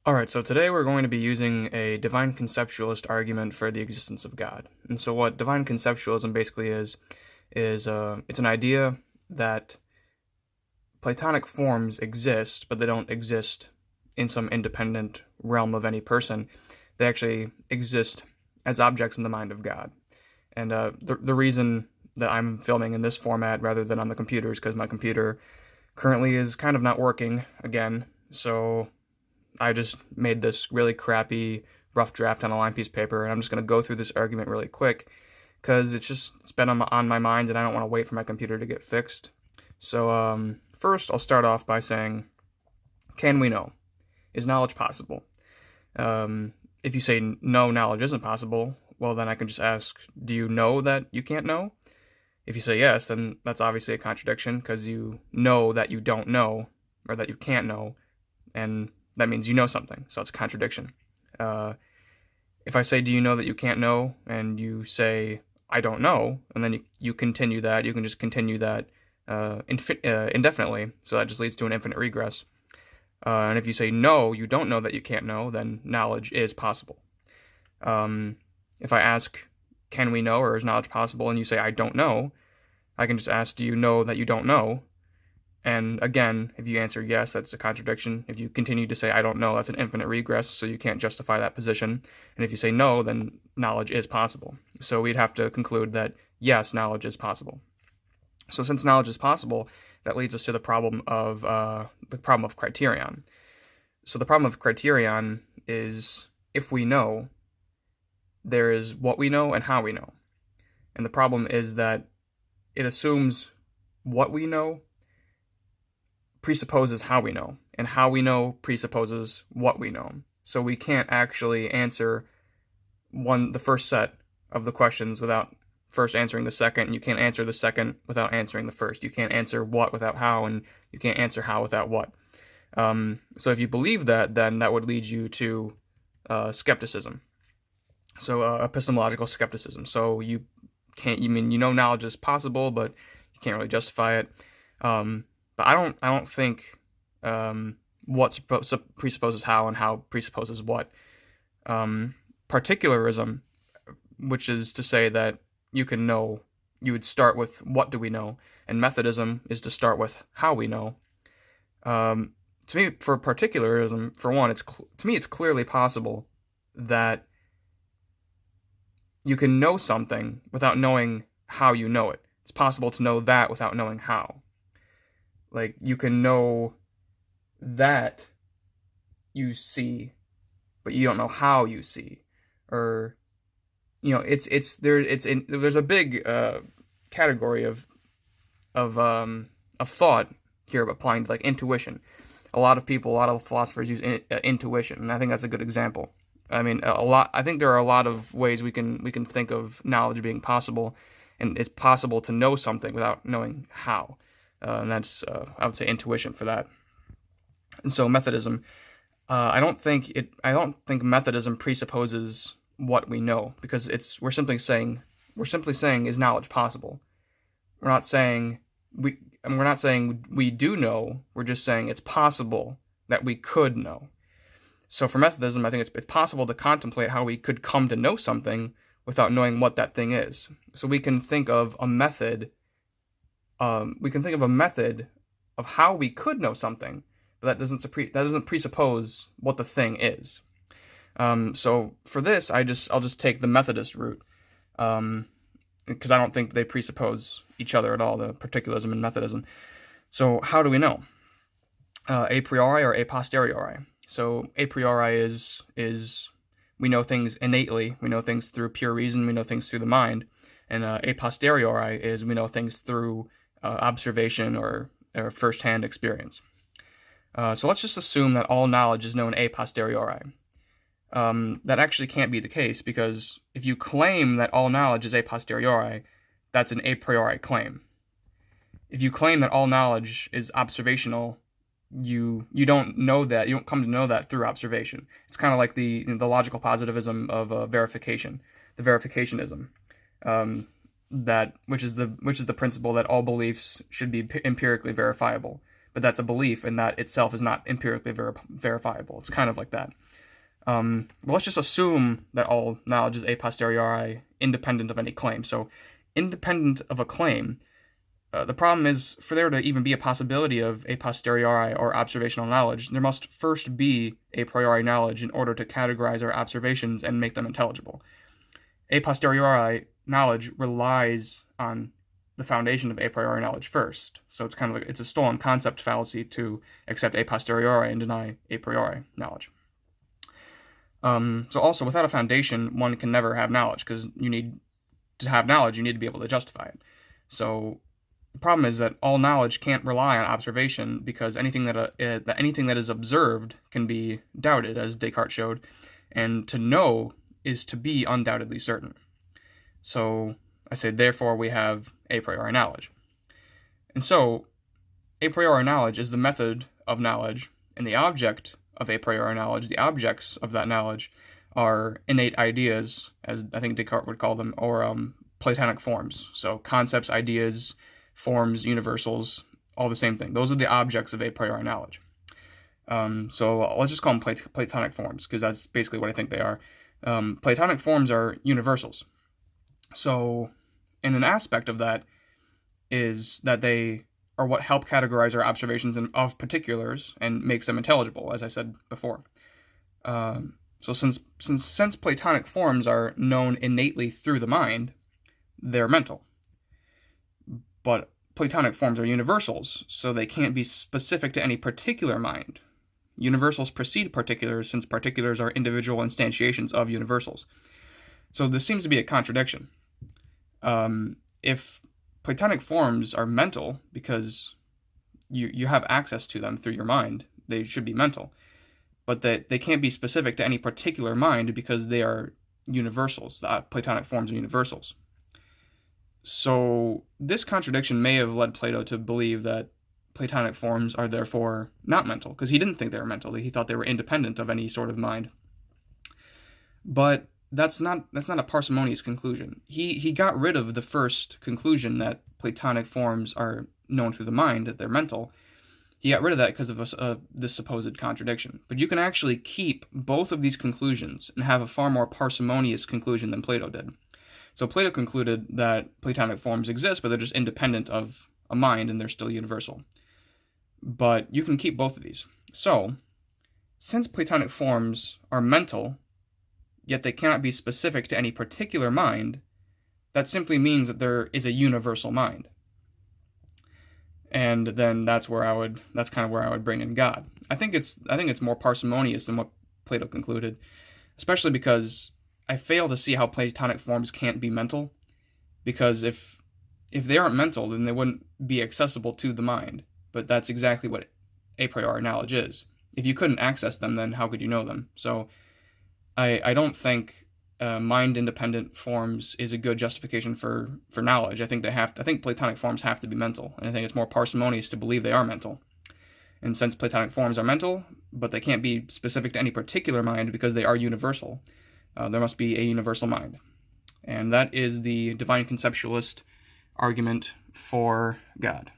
Alright, so today we're going to be using a divine conceptualist argument for the existence of God. And so what divine conceptualism basically is it's an idea that Platonic forms exist, but they don't exist in some independent realm of any person. They actually exist as objects in the mind of God. And the reason that I'm filming in this format rather than on the computer is because my computer currently is kind of not working again, so I just made this really crappy rough draft on a line piece of paper, and I'm just going to go through this argument really quick because it's been on my mind and I don't want to wait for my computer to get fixed. So first I'll start off by saying, can we know? Is knowledge possible? If you say no, knowledge isn't possible, well then I can just ask, do you know that you can't know? If you say yes, then that's obviously a contradiction because you know that you don't know or that you can't know, and that means you know something, so it's a contradiction. If I say, do you know that you can't know, and you say, I don't know, and then you continue that, you can just continue that indefinitely, so that just leads to an infinite regress. And if you say, no, you don't know that you can't know, then knowledge is possible. If I ask, can we know, or is knowledge possible, and you say, I don't know, I can just ask, do you know that you don't know? And again, if you answer yes, that's a contradiction. If you continue to say, I don't know, that's an infinite regress, so you can't justify that position. And if you say no, then knowledge is possible. So we'd have to conclude that, yes, knowledge is possible. So since knowledge is possible, that leads us to the problem of criterion. So the problem of criterion is, if we know, there is what we know and how we know. And the problem is that it assumes what we know presupposes how we know, and how we know presupposes what we know. So we can't actually answer the first set of the questions without first answering the second, and you can't answer the second without answering the first. You can't answer what without how, and you can't answer how without what. So if you believe that, then that would lead you to skepticism. So epistemological skepticism. So you know knowledge is possible, but you can't really justify it. But I don't think what presupposes how and how presupposes what. Particularism, which is to say that you can know, you would start with what do we know, and Methodism is to start with how we know. To me, for particularism, for one, it's clearly possible that you can know something without knowing how you know it. It's possible to know that without knowing how. Like, you can know that you see, but you don't know how you see. Or, there's a big category of thought here applying to, like, intuition. A lot of philosophers use intuition, and I think that's a good example. I mean, I think there are a lot of ways we can think of knowledge being possible, and it's possible to know something without knowing how. And that's, I would say, intuition for that. And so Methodism, I don't think Methodism presupposes what we know, because we're simply saying, is knowledge possible? We're not saying we do know. We're just saying it's possible that we could know. So for Methodism, I think it's possible to contemplate how we could come to know something without knowing what that thing is. So we can think of a method. Of how we could know something, but that doesn't presuppose what the thing is. So for this, I'll just take the Methodist route, because I don't think they presuppose each other at all, the particularism and Methodism. So how do we know? A priori or a posteriori. So a priori is we know things innately, we know things through pure reason, we know things through the mind, and a posteriori is we know things through observation or first-hand experience. So let's just assume that all knowledge is known a posteriori. That actually can't be the case, because if you claim that all knowledge is a posteriori, that's an a priori claim. If you claim that all knowledge is observational, you don't know that, you don't come to know that through observation. It's kind of like the logical positivism of verification, the verificationism. Which is the principle that all beliefs should be empirically verifiable. but that's a belief, and that itself is not empirically verifiable. It's kind of like that. Well, let's just assume that all knowledge is a posteriori, independent of any claim. So, independent of a claim, the problem is, for there to even be a possibility of a posteriori or observational knowledge, there must first be a priori knowledge in order to categorize our observations and make them intelligible. A posteriori knowledge relies on the foundation of a priori knowledge first. So it's kind of like, it's a stolen concept fallacy to accept a posteriori and deny a priori knowledge. So also, without a foundation, one can never have knowledge, because you need to have knowledge, you need to be able to justify it. So the problem is that all knowledge can't rely on observation, because anything that is observed can be doubted, as Descartes showed, and to know is to be undoubtedly certain. So I say, therefore, we have a priori knowledge. And so a priori knowledge is the method of knowledge, and the object of a priori knowledge, the objects of that knowledge, are innate ideas, as I think Descartes would call them, or Platonic forms. So concepts, ideas, forms, universals, all the same thing. Those are the objects of a priori knowledge. So let's just call them Platonic forms, because that's basically what I think they are. Platonic forms are universals. So, and an aspect of that is that they are what help categorize our observations of particulars and makes them intelligible, as I said before. So since Platonic forms are known innately through the mind, they're mental. But Platonic forms are universals, so they can't be specific to any particular mind. Universals precede particulars, since particulars are individual instantiations of universals. So this seems to be a contradiction. If Platonic forms are mental, because you have access to them through your mind, they should be mental. But they can't be specific to any particular mind, because they are universals. The Platonic forms are universals. So this contradiction may have led Plato to believe that Platonic forms are therefore not mental, because he didn't think they were mental. He thought they were independent of any sort of mind. But that's not a parsimonious conclusion. He got rid of the first conclusion that Platonic forms are known through the mind, that they're mental. He got rid of that because of this supposed contradiction. But you can actually keep both of these conclusions and have a far more parsimonious conclusion than Plato did. So Plato concluded that Platonic forms exist, but they're just independent of a mind, and they're still universal. But you can keep both of these. So, since Platonic forms are mental, yet they cannot be specific to any particular mind, that simply means that there is a universal mind. And then that's kind of where I would bring in God. I think it's more parsimonious than what Plato concluded, especially because I fail to see how Platonic forms can't be mental, because if they aren't mental, then they wouldn't be accessible to the mind. But that's exactly what a priori knowledge is. If you couldn't access them, then how could you know them? So I don't think mind-independent forms is a good justification for knowledge. I think Platonic forms have to be mental, and I think it's more parsimonious to believe they are mental. And since Platonic forms are mental, but they can't be specific to any particular mind because they are universal, there must be a universal mind. And that is the divine conceptualist argument for God.